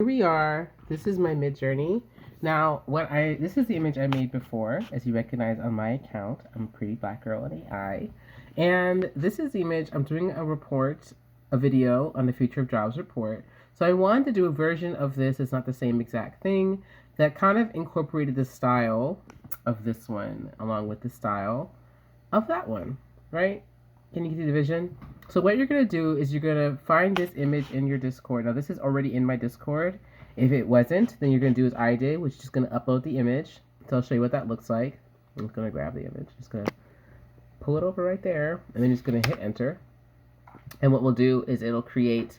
Here we are. This is my Midjourney. Now, this is the image I made before, as you recognize on my account. I'm a pretty black girl in AI. And this is the image. I'm doing a video on the Future of Jobs report. So I wanted to do a version of this. It's not the same exact thing, that kind of incorporated the style of this one along with the style of that one, right? Can you see the vision? So what you're going to do is you're going to find this image in your Discord. Now this is already in my Discord. If it wasn't, then you're going to do as I did, which is just going to upload the image. So I'll show you what that looks like. I'm just going to grab the image. Just going to pull it over right there. And then just going to hit enter. And what we'll do is it'll create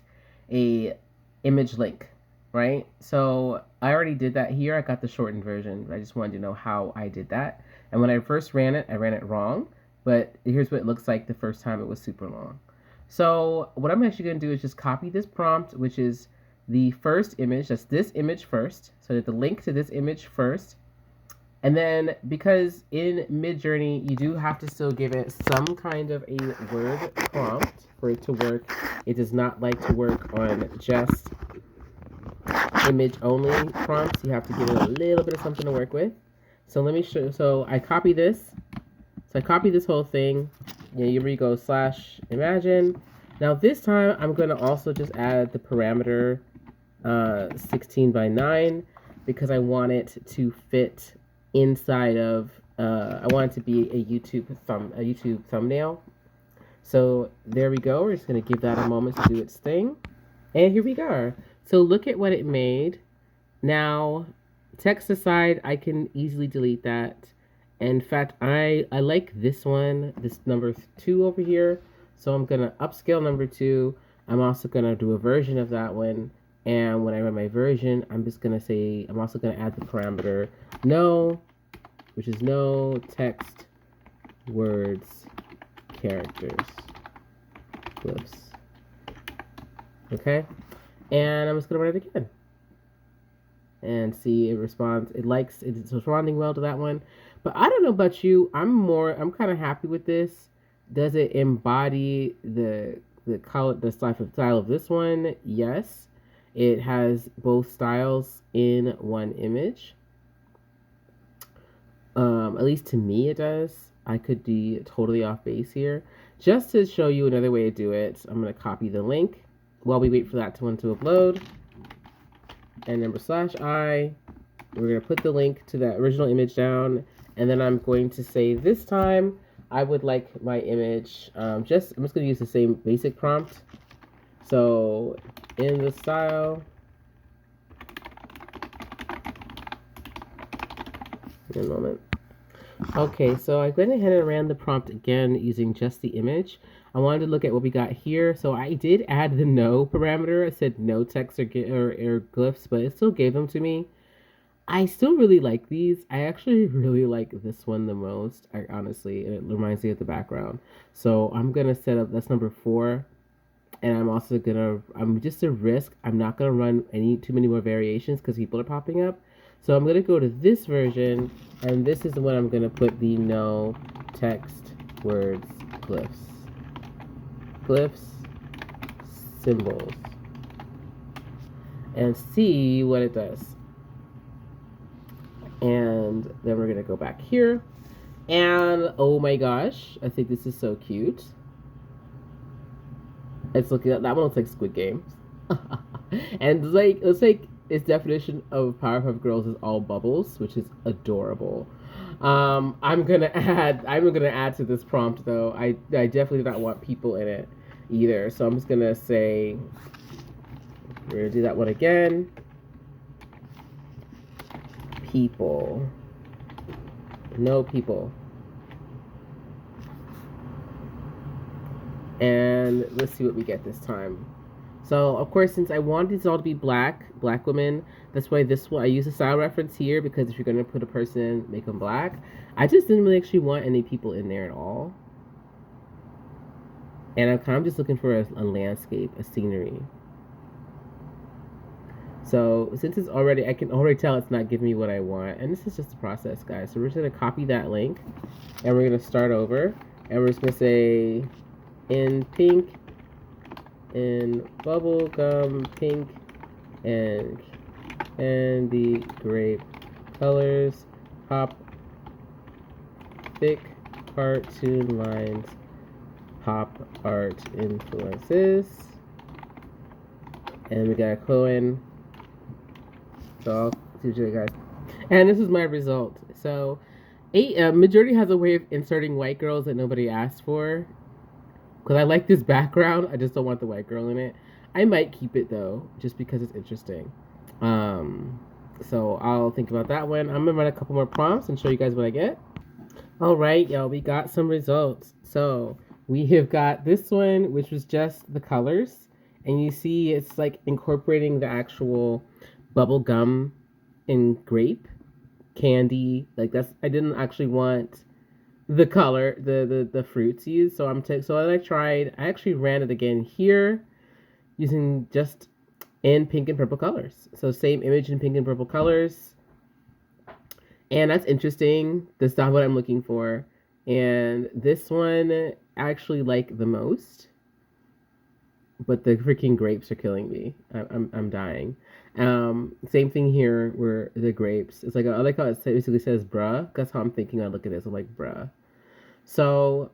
a image link, right? So I already did that here. I got the shortened version. I just wanted to know how I did that. And when I first ran it, I ran it wrong. But here's what it looks like the first time it was super long. So what I'm actually going to do is just copy this prompt, which is the first image. That's this image first. So that the link to this image first. And then because in Midjourney, you do have to still give it some kind of a word prompt for it to work. It does not like to work on just image only prompts. You have to give it a little bit of something to work with. So let me show you. So I copy this. So I copy this whole thing. Here we go, /imagine. Now this time I'm going to also just add the parameter 16 by 9 because I want it to fit inside of, I want it to be a YouTube thumbnail. So there we go. We're just going to give that a moment to do its thing. And here we go. So look at what it made. Now, text aside, I can easily delete that. In fact, I like this one, this number 2 over here. So I'm going to upscale number 2. I'm also going to do a version of that one. And when I run my version, I'm just going to say, I'm also going to add the parameter no, which is no text, words, characters, glyphs. Okay. And I'm just going to run it again. And see, it responds. It's responding well to that one. But I don't know about you. I'm kind of happy with this. Does it embody the style of this one? Yes. It has both styles in one image. At least to me it does. I could be totally off base here. Just to show you another way to do it, I'm going to copy the link while we wait for that one to upload. And number /I, we're going to put the link to that original image down. And then I'm going to say this time, I would like my image, I'm just going to use the same basic prompt. So in the style, in a moment. Okay, so I went ahead and ran the prompt again using just the image. I wanted to look at what we got here. So I did add the no parameter. I said no text or glyphs, but it still gave them to me. I still really like these. I actually really like this one the most. Honestly, it reminds me of the background. So I'm going to set up, that's number 4. And I'm just a risk. I'm not going to run too many more variations because people are popping up. So I'm going to go to this version, and this is the one I'm going to put the no text, words, glyphs. Glyphs, symbols. And see what it does. And then we're going to go back here. And oh my gosh, I think this is so cute. It's looking at that one looks like Squid Game. And it's like its definition of Powerpuff Girls is all bubbles, which is adorable. I'm gonna add to this prompt though. I definitely do not want people in it either. So I'm just gonna say we're gonna do that one again. People. No people. And let's see what we get this time. So, of course, since I want these all to be black women, that's why this one, I use a style reference here, because if you're going to put a person in, make them black. I just didn't really actually want any people in there at all. And I'm kind of just looking for a landscape, a scenery. So, since it's already, I can already tell it's not giving me what I want. And this is just a process, guys. So, we're just going to copy that link, and we're going to start over. And we're just going to say, in pink, in bubblegum pink, and candy grape colors, pop thick cartoon lines, pop art influences. And we got a Cohen. So I'll teach you guys. And this is my result. So, Midjourney has a way of inserting white girls that nobody asked for. Because I like this background, I just don't want the white girl in it. I might keep it though, just because it's interesting. So I'll think about that one. I'm gonna run a couple more prompts and show you guys what I get. All right, y'all, we got some results. So we have got this one, which was just the colors, and you see it's like incorporating the actual bubble gum and grape candy. Like that's, I didn't actually want the color, the fruits used. So I actually ran it again here using just in pink and purple colors. So same image in pink and purple colors. And that's interesting. That's not what I'm looking for. And this one I actually like the most. But the freaking grapes are killing me. I'm dying. Same thing here where the grapes. It's like I like how it basically says bruh. That's how I'm thinking. I look at this. I'm like bruh. So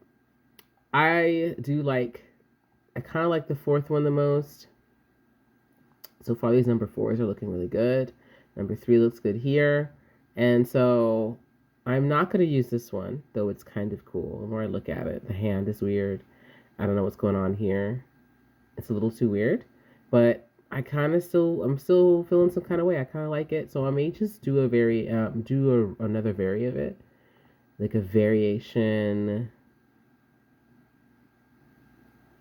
I kind of like the fourth one the most. So far these number 4s are looking really good. Number 3 looks good here. And so I'm not going to use this one, though it's kind of cool. The more I look at it, the hand is weird. I don't know what's going on here. It's a little too weird, but I'm still feeling some kind of way. I kind of like it. So I may just do another vary of it. Like a variation,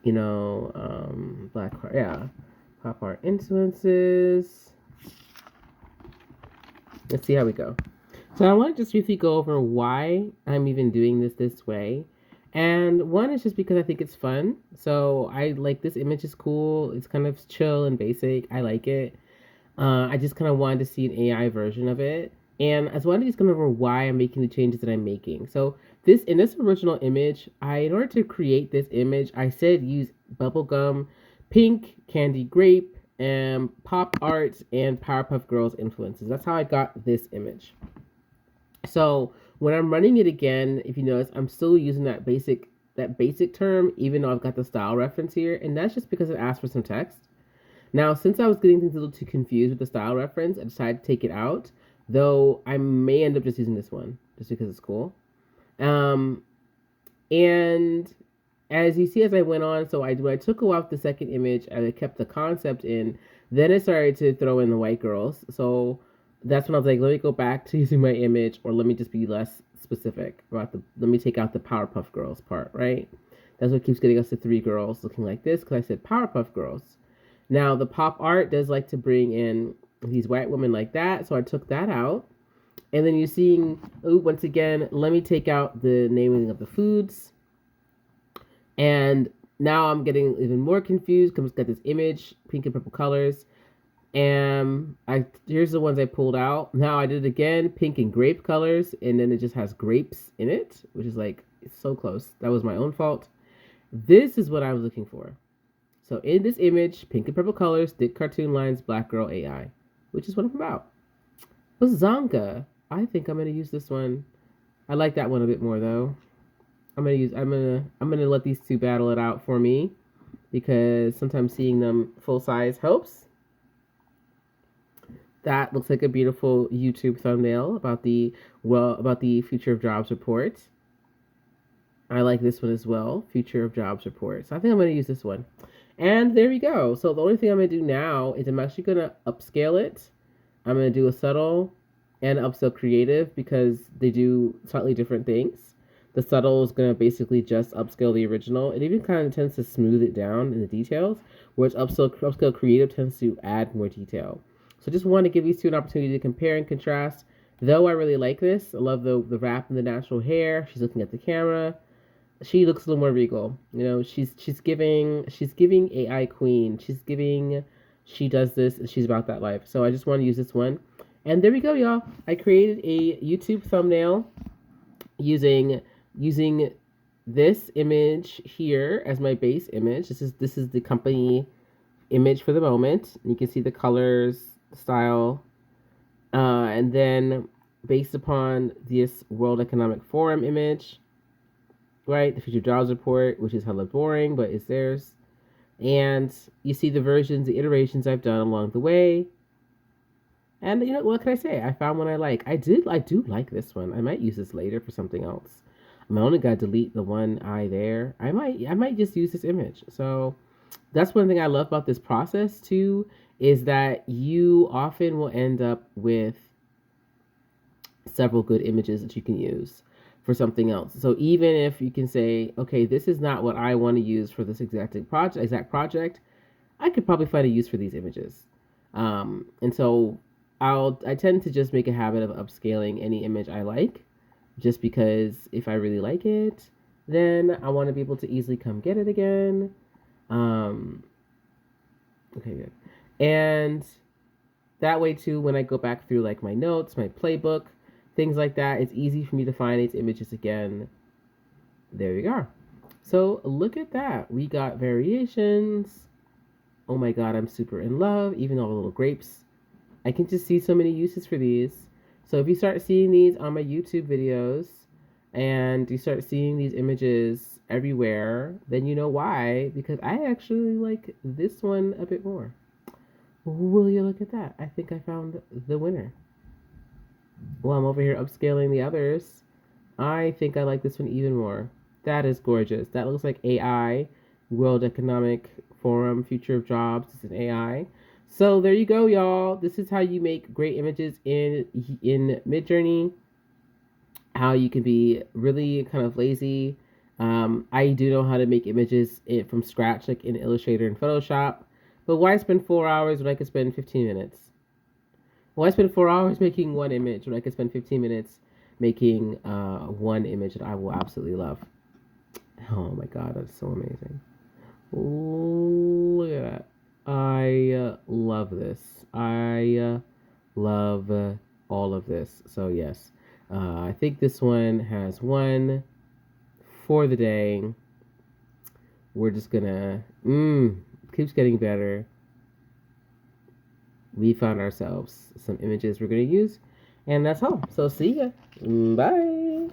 black heart, yeah, pop art influences. Let's see how we go. So I want to just briefly go over why I'm even doing this way. And one is just because I think it's fun. So I like this image is cool. It's kind of chill and basic. I like it. I just kind of wanted to see an AI version of it. And I wanted to just go over why I'm making the changes that I'm making. So in this original image, in order to create this image, I said use bubblegum, pink, candy grape, and pop art and Powerpuff Girls influences. That's how I got this image. So when I'm running it again, if you notice, I'm still using that basic term, even though I've got the style reference here, and that's just because it asked for some text. Now, since I was getting things a little too confused with the style reference, I decided to take it out, though I may end up just using this one, just because it's cool. And as you see as I went on, so when I took out the second image, I kept the concept in, then I started to throw in the white girls. So that's when I was like, let me go back to using my image, or let me just be less specific about let me take out the Powerpuff Girls part, right? That's what keeps getting us to 3 girls looking like this, because I said Powerpuff Girls. Now, the pop art does like to bring in these white women like that, so I took that out. And then you're seeing, once again, let me take out the naming of the foods. And now I'm getting even more confused because it's got this image, pink and purple colors. And here's the ones I pulled out. Now I did it again, pink and grape colors, and then it just has grapes in it, which is like, it's so close. That was my own fault. This is what I was looking for. So in this image, pink and purple colors, thick cartoon lines, black girl AI, which is what I'm about. Bazanga. I think I'm gonna use this one. I like that one a bit more though. I'm gonna let these two battle it out for me, because sometimes seeing them full size helps. That looks like a beautiful YouTube thumbnail about the Future of Jobs report. I like this one as well, Future of Jobs report. So I think I'm going to use this one. And there we go. So the only thing I'm going to do now is I'm actually going to upscale it. I'm going to do a subtle and upscale creative, because they do slightly different things. The subtle is going to basically just upscale the original. It even kind of tends to smooth it down in the details, whereas upscale creative tends to add more detail. So just want to give these two an opportunity to compare and contrast. Though I really like this, I love the wrap and the natural hair. She's looking at the camera. She looks a little more regal. She's giving AI queen. She does this and she's about that life. So I just want to use this one. And there we go, y'all. I created a YouTube thumbnail using this image here as my base image. This is the company image for the moment. You can see the colors, style, And then based upon this World Economic Forum image, right, the Future Jobs Report, which is hella boring, but it's theirs. And you see the versions, the iterations I've done along the way. And you know, what can I say? I found one I like. I do like this one. I might use this later for something else. I'm only gotta delete the one eye there. I might just use this image. So that's one thing I love about this process too, is that you often will end up with several good images that you can use for something else. So even if you can say, okay, this is not what I want to use for this exact project, I could probably find a use for these images. And so I tend to just make a habit of upscaling any image I like, just because if I really like it, then I want to be able to easily come get it again. Um, okay, good. And that way too, when I go back through like my notes, my playbook, things like that, it's easy for me to find these images again. There you go. So look at that. We got variations. Oh my god, I'm super in love. Even all the little grapes. I can just see so many uses for these. So if you start seeing these on my YouTube videos and you start seeing these images everywhere, then you know why. Because I actually like this one a bit more. Will you look at that? I think I found the winner. Well, I'm over here upscaling the others. I think I like this one even more. That is gorgeous. That looks like AI, World Economic Forum, Future of Jobs. It's an AI. So there you go, y'all. This is how you make great images in Midjourney. How you can be really kind of lazy. I do know how to make images from scratch, like in Illustrator and Photoshop. But why spend 4 hours when I could spend 15 minutes? Why spend 4 hours making one image when I could spend 15 minutes making one image that I will absolutely love? Oh my god, that's so amazing. Look at that. I love this. I love all of this. So, yes, I think this one has won for the day. We're just gonna, keeps getting better. We found ourselves some images we're gonna use, and that's all. So, see ya. Bye.